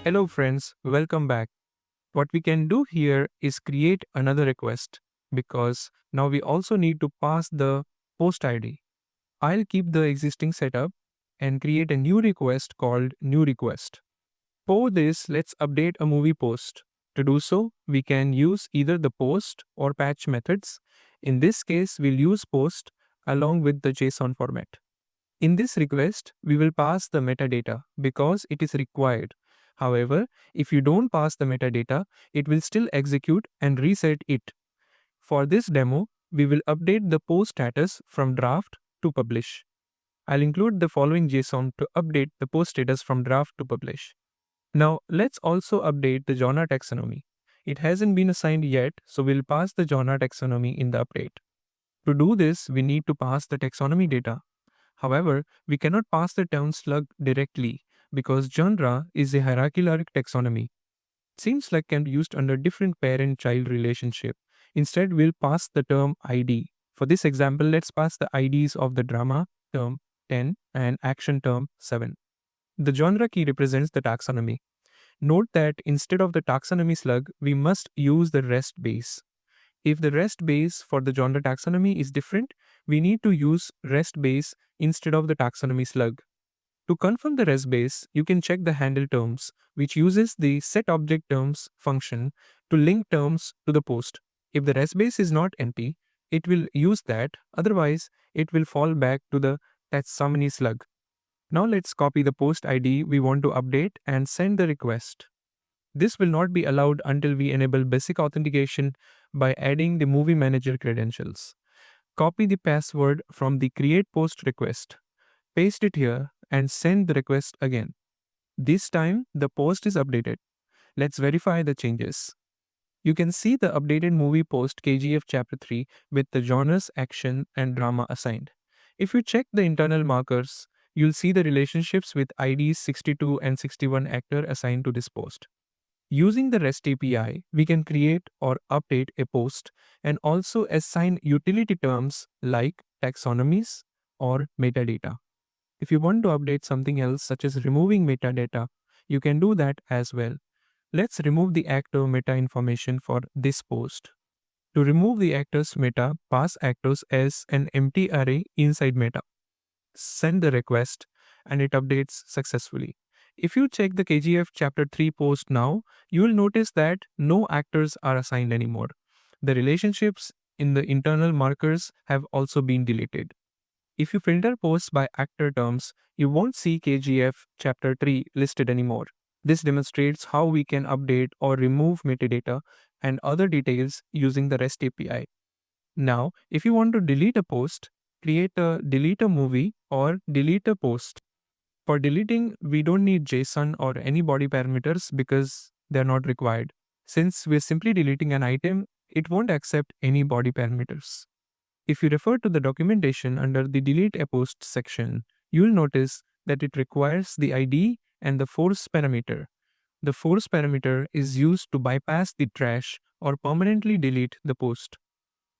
Hello friends, welcome back. What we can do here is create another request because now we also need to pass the post ID. I'll keep the existing setup and create a new request called new request. For this, let's update a movie post. To do so, we can use either the post or patch methods. In this case, we'll use post along with the JSON format. In this request, we will pass the metadata because it is required. However, if you don't pass the metadata, it will still execute and reset it. For this demo, we will update the post status from draft to publish. I'll include the following JSON to update the post status from draft to publish. Now, let's also update the genre taxonomy. It hasn't been assigned yet, so we'll pass the genre taxonomy in the update. To do this, we need to pass the taxonomy data. However, we cannot pass the term slug directly because genre is a hierarchical taxonomy. Seems like can be used under different parent-child relationship. Instead, we'll pass the term ID. For this example, let's pass the IDs of the drama term 10 and action term 7. The genre key represents the taxonomy. Note that instead of the taxonomy slug, we must use the REST base. If the REST base for the genre taxonomy is different, we need to use REST base instead of the taxonomy slug. To confirm the REST base, you can check the handle terms, which uses the setObjectTerms function to link terms to the post. If the REST base is not empty, it will use that, otherwise it will fall back to the taxonomy slug. Now let's copy the post ID we want to update and send the request. This will not be allowed until we enable basic authentication by adding the movie manager credentials. Copy the password from the create post request. Paste it here and send the request again. This time the post is updated. Let's verify the changes. You can see the updated movie post KGF chapter 3 with the genres action and drama assigned. If you check the internal markers, you'll see the relationships with IDs 62 and 61 actor assigned to this post. Using the REST API, we can create or update a post and also assign utility terms like taxonomies or metadata. If you want to update something else such as removing metadata, you can do that as well. Let's remove the actor meta information for this post. To remove the actor's meta, pass actors as an empty array inside meta. Send the request and it updates successfully. If you check the KGF chapter 3 post now, you will notice that no actors are assigned anymore. The relationships in the internal markers have also been deleted. If you filter posts by actor terms, you won't see KGF chapter 3 listed anymore. This demonstrates how we can update or remove metadata and other details using the REST API. Now, if you want to delete a post, create a delete a movie or delete a post. For deleting, we don't need JSON or any body parameters because they're not required. Since we're simply deleting an item, it won't accept any body parameters. If you refer to the documentation under the delete a post section, you'll notice that it requires the ID and the force parameter. The force parameter is used to bypass the trash or permanently delete the post.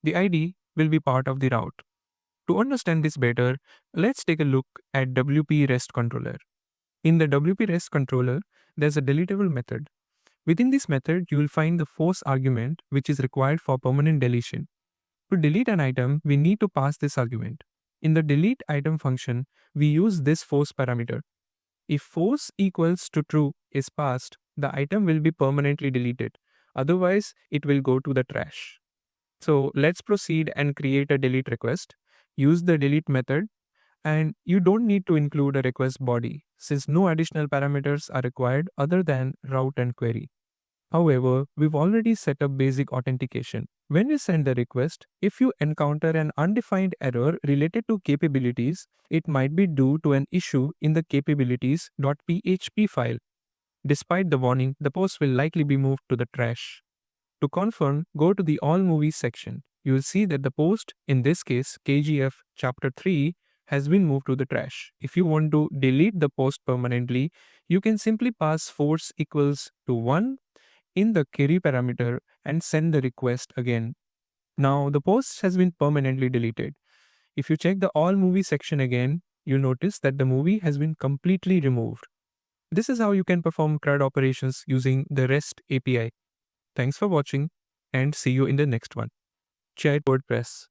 The ID will be part of the route. To understand this better, let's take a look at WP REST controller. In the WP REST controller, there's a deletable method. Within this method, you will find the force argument, which is required for permanent deletion. To delete an item, we need to pass this argument. In the delete item function, we use this force parameter. If force equals to true is passed, the item will be permanently deleted. Otherwise, it will go to the trash. So let's proceed and create a delete request. Use the delete method, and you don't need to include a request body since no additional parameters are required other than route and query. However, we've already set up basic authentication. When we send the request, if you encounter an undefined error related to capabilities, it might be due to an issue in the capabilities.php file. Despite the warning, the post will likely be moved to the trash. To confirm, go to the All Movies section. You will see that the post, in this case KGF chapter 3, has been moved to the trash. If you want to delete the post permanently, you can simply pass force equals to 1 in the query parameter and send the request again. Now the post has been permanently deleted. If you check the All Movie section again, you'll notice that the movie has been completely removed. This is how you can perform CRUD operations using the REST API. Thanks for watching and see you in the next one. Chat WordPress.